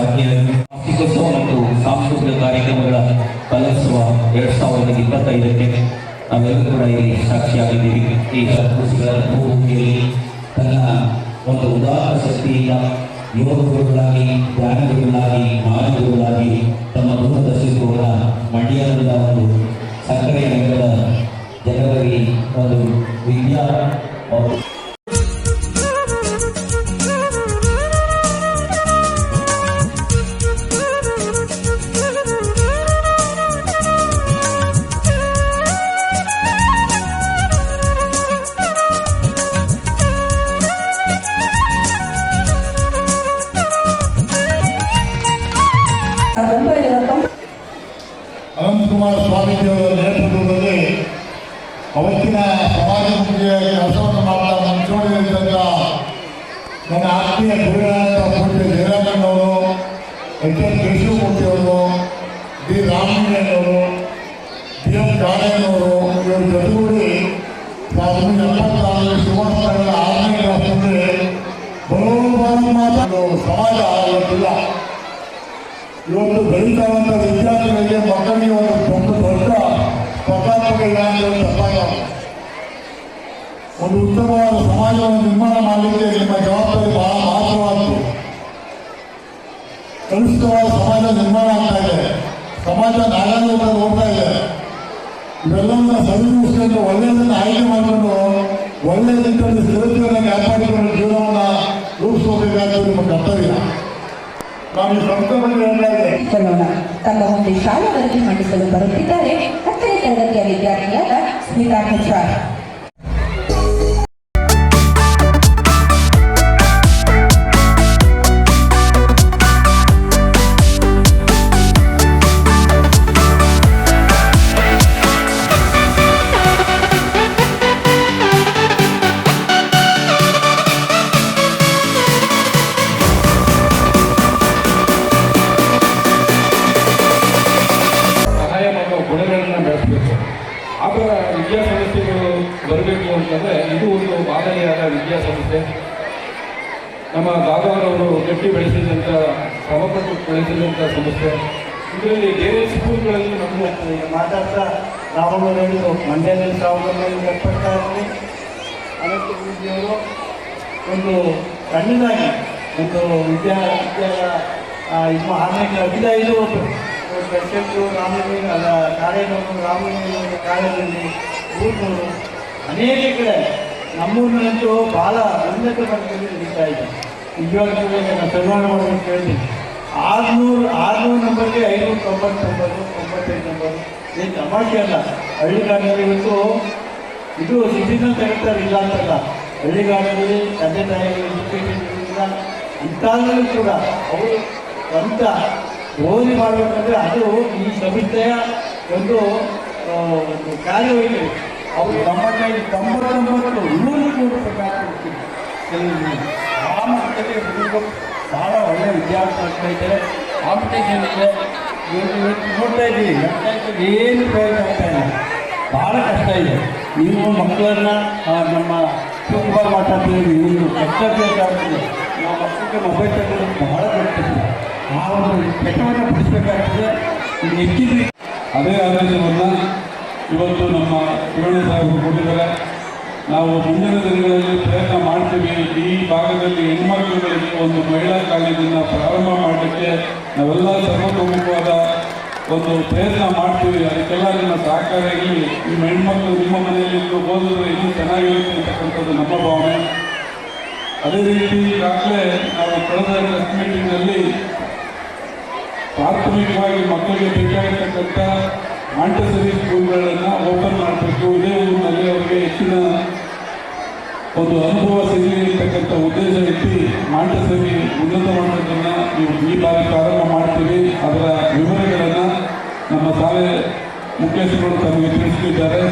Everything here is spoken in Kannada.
ಭಾಗಿಯಾಗಿ ವಾರ್ಷಿಕೋತ್ಸವ ಮತ್ತು ಸಾಂಸ್ಕೃತಿಕ ಕಾರ್ಯಕ್ರಮಗಳ ಕಲೋತ್ಸವ 2025ಕ್ಕೆ ನಾವೆಲ್ಲರೂ ಕೂಡ ಇಲ್ಲಿ ಸಾಕ್ಷಿಯಾಗಿದ್ದೀವಿ. ಈ ಸಂಸ್ಕೃತಿಗಳ ಭೂಮಿಯಲ್ಲಿ ತನ್ನ ಒಂದು ಉದಾರ ಶಕ್ತಿಯಿಂದ ಯೋಗ ಗುರುಗಳಾಗಿ, ಧ್ಯಾನ ಗುರುಗಳಾಗಿ, ಮಹಾಗುರುಗಳಾಗಿ ತಮ್ಮ ದೂರದರ್ಶಕರ ಮಂಡ್ಯದ ಒಂದು ಸಕ್ಕರೆ ನಗರದ ಜನರಲ್ಲಿ ಒಂದು ವಿದ್ಯಾ ಅನಂತಕುಮಾರ ಸ್ವಾಮೀಜಿಯವರ ನೇತೃತ್ವದಲ್ಲಿ ಅವತ್ತಿನ ಸಮಾಜಮುಖಿಯ ಕೆಲಸವನ್ನು ಮಾಡ್ತಾ ಮುಂಚೂಣಿಯಲ್ಲಿದ್ದಂಥ ನನ್ನ ಆತ್ಮೀಯ ಗುರುಗಳಾದ ಪೂಜ್ಯ ಜಯರಾಮಣ್ಣವರು, ಎಚ್ ಎಸ್ ಕೇಶವಮೂರ್ತಿಯವರು, ಡಿ ರಾಮಲಿಂಗಯ್ಯನವರು, ಡಿ ಎಂ ಕಾಳೆಯನವರು ಇವರ ಜೊತೆಗೂಡಿ 1974 ಸುವರ್ಣಗಳ 6ನೇ ಕ್ಲಾಸ್ನಲ್ಲಿ ಬರೋಬಾರು ಸಮಾಜ ಇವತ್ತಿಲ್ಲ. ಇವತ್ತು ಬೆಳೀತಾವಂಥ ವಿದ್ಯಾರ್ಥಿಗಳಿಗೆ ಮಕ್ಕಳಿಗೆ ಒಂದು ದೊಡ್ಡ ಸ್ಪರ್ಧಾತ್ಮಕ ಇಲಾಖೆಗಳು ತಪ್ಪಾಗಲ್ಲ. ಒಂದು ಉತ್ತಮವಾದ ಸಮಾಜವನ್ನು ನಿರ್ಮಾಣ ಮಾಡಲಿಕ್ಕೆ ನಿಮ್ಮ ಜವಾಬ್ದಾರಿ ಬಹಳ ಮಹತ್ವವಾದ್ದು. ಕಲುಷಿತವಾದ ಸಮಾಜ ನಿರ್ಮಾಣ ಆಗ್ತಾ ಇದೆ. ಸಮಾಜ ನಾಗಾಲೋಟ ಹೋಗ್ತಾ ಇದೆ. ಇವೆಲ್ಲವನ್ನ ಸರಿದೂಗಿಸಿಕೊಂಡು ಒಳ್ಳೆಯದನ್ನು ಆಯ್ಕೆ ಮಾಡಿಕೊಂಡು ಒಳ್ಳೆಯ ನಿಟ್ಟಿನಲ್ಲಿ ಸ್ಥಿರತೆಯನ್ನು ಕಾಪಾಡಿಕೊಂಡು ಜೀವನವನ್ನು ರೂಪಿಸಬೇಕಾದ ನಿಮ್ಮ ಕರ್ತವ್ಯ. ನಾನು ಈ ಸಂಸ್ಥೆ ಬಗ್ಗೆ ಹೇಳ್ತಾ ಇದ್ದೇನೆ. ತಮ್ಮ ಒಂದು ಶಾಲಾ ವರದಿ ಮಂಡಿಸಲು ಬರುತ್ತಿದ್ದಾರೆ 10ನೇ ತರಗತಿಯ ವಿದ್ಯಾರ್ಥಿಯಾದ ಸ್ಮಿತಾ ಹೆಚ್ಆರ್. ಗುಣಗಳನ್ನು ಬೆಳೆಸಬೇಕು. ಆ ಥರ ವಿದ್ಯಾಸಂಸ್ಥೆಗಳು ಬರಬೇಕು ಅಂತಂದರೆ ಇದು ಒಂದು ಮಾದರಿಯಾದ ವಿದ್ಯಾಸಂಸ್ಥೆ. ನಮ್ಮ ದಾದಾರವರು ಗಟ್ಟಿ ಬೆಳೆಸಿದಂಥ, ಶ್ರಮಪಟ್ಟು ಬೆಳೆಸಿದಂಥ ಸಂಸ್ಥೆ. ಇದರಲ್ಲಿ ಬೇರೆ ಸ್ಕೂಲ್ಗಳಲ್ಲಿ ನಮ್ಮ ಮಾತಾಡ್ತಾ ರಾಮಣ್ಣ ಹೇಳಿದರು, ಮಂಡ್ಯದಲ್ಲಿ 1976ರಲ್ಲಿ ಅನಂತ ಗುರೂಜಿಯವರು ಒಂದು ಸಣ್ಣದಾಗಿ ಒಂದು ಇದು 15 ಪ್ರೆಸಿಡೆಂಟು ರಾಮಲಿಂಗ ರಾಮಲಿಂಗ ಕಾಲೇಜಲ್ಲಿ ಊರಿನವರು ಅನೇಕ ಕಡೆ ನಮ್ಮೂರಿನಂತೂ ಭಾಳ ಉನ್ನತ ಮಟ್ಟದಲ್ಲಿ ನಡೀತಾ ಇದೆ. ನಿಜವಾಗ್ಲೂ ನಾನು ಸರ್ವಾಂಗ ಮಾಡೋದು ಕೇಳ್ತೀನಿ. 600 ನಂಬರ್ಗೆ 599 ನಂಬರು ಏನು ತಮಾಷೆ ಅಲ್ಲ. ಹಳ್ಳಿಗಾಡಿನಲ್ಲಿ ಇವತ್ತು ಇದು ಸಿಟಿನಲ್ಲಿ ತಗೊಳ್ತಾರೆ ಇಲ್ಲ ಅಂತಲ್ಲ. ಹಳ್ಳಿಗಾಡಿನಲ್ಲಿ ತಂದೆ ತಾಯಿಗಳು ಎಜುಕೇಷನ್ ಅಂತಾದ್ರೂ ಕೂಡ ಅವರು ಸ್ವಂತ ಓದಿ ಮಾಡಬೇಕಂದ್ರೆ ಅದು ಈ ಸಂಸ್ಥೆಯ ಒಂದು ಕಾರ್ಯವೈಖರಿ. ಅವರು 99 100 ಕೋಟಿ ಆ ಮಟ್ಟದಲ್ಲಿ ಹುಡುಗರು ಭಾಳ ಒಳ್ಳೆಯ ವಿದ್ಯಾರ್ಥಿ ಆಗ್ತಾ ಇದ್ದಾರೆ. ಕಾಂಪಿಟೇಷನ್ ಇದೆ. ಇವತ್ತು ನೋಡ್ತಾ ಇದ್ದೀವಿ, ಏನು ಪ್ರಯೋಜನ ಆಗ್ತಾ ಇಲ್ಲ. ಭಾಳ ಕಷ್ಟ ಇದೆ. ನೀವು ಮಕ್ಕಳನ್ನ ನಮ್ಮ ಶಿವಕುಮಾರ್ ಮಾತಾಡ್ತೀವಿ, ನೀವು ಕಷ್ಟಬೇಕಾಗ್ತದೆ. ನಾವು ಮಕ್ಕಳಿಗೆ ಮೊಬೈಲ್ ತಗೊಳ್ಳೋದು ಬಹಳ ದೊಡ್ಡ ಆ ಒಂದು ಕೆಟ್ಟವನ್ನು ಬಿಡಿಸಬೇಕಾಗ್ತದೆ. ಹೆಚ್ಚಿನ ಅದೇ ಆದೇಶವನ್ನು ಇವತ್ತು ನಮ್ಮ ಶಿವಣ್ಣ ಸಾಹೇಬರು ಕೊಟ್ಟಿದ್ದಾರೆ. ನಾವು ಮುಂದಿನ ದಿನಗಳಲ್ಲಿ ಪ್ರಯತ್ನ ಮಾಡ್ತೀವಿ. ಈ ಭಾಗದಲ್ಲಿ ಹೆಣ್ಮಕ್ಳುಗಳಿಗೆ ಒಂದು ಮಹಿಳಾ ಕಾಲೇಜನ್ನು ಪ್ರಾರಂಭ ಮಾಡಲಿಕ್ಕೆ ನಾವೆಲ್ಲ ಸರ್ವತೋಮುಖವಾದ ಒಂದು ಪ್ರಯತ್ನ ಮಾಡ್ತೀವಿ. ಅದಕ್ಕೆಲ್ಲ ನಿಮ್ಮ ಸಹಕಾರ ಇರಲಿ. ನಿಮ್ಮ ಹೆಣ್ಮಕ್ಳು ನಿಮ್ಮ ಮನೆಯಲ್ಲಿ ಓದಿದ್ರೆ ಇನ್ನೂ ಚೆನ್ನಾಗಿರುತ್ತೆ ಅಂತಕ್ಕಂಥದ್ದು ನಮ್ಮ ಭಾವನೆ. ಅದೇ ರೀತಿ ಈಗಾಗಲೇ ನಾವು ಕಳೆದ ಪ್ರೆಸ್ ಮೀಟಿಂಗ್ನಲ್ಲಿ ಪ್ರಾಥಮಿಕವಾಗಿ ಮಕ್ಕಳಿಗೆ ಬೇಕಾಗಿರ್ತಕ್ಕಂಥ ಮಾಂಟೆಸರಿ ಸ್ಕೂಲ್ಗಳನ್ನು ಓಪನ್ ಮಾಡಬೇಕು. ಇದೇ ಊರಿನಲ್ಲಿ ಅವರಿಗೆ ಹೆಚ್ಚಿನ ಒಂದು ಅನುಭವ ಸಿಗಲಿ ಅಂತಕ್ಕಂಥ ಉದ್ದೇಶ ಇಟ್ಟು ಮಾಂಟೆಸರಿ ಉನ್ನತ ಮಟ್ಟದನ್ನು ಈ ಬಾರಿ ಪ್ರಾರಂಭ ಮಾಡ್ತೀವಿ. ಅದರ ವಿವರಗಳನ್ನು ನಮ್ಮ ಶಾಲೆ ಮುಖ್ಯಸ್ಥರು ತಮಗೆ ತಿಳಿಸಿದ್ದಾರೆ.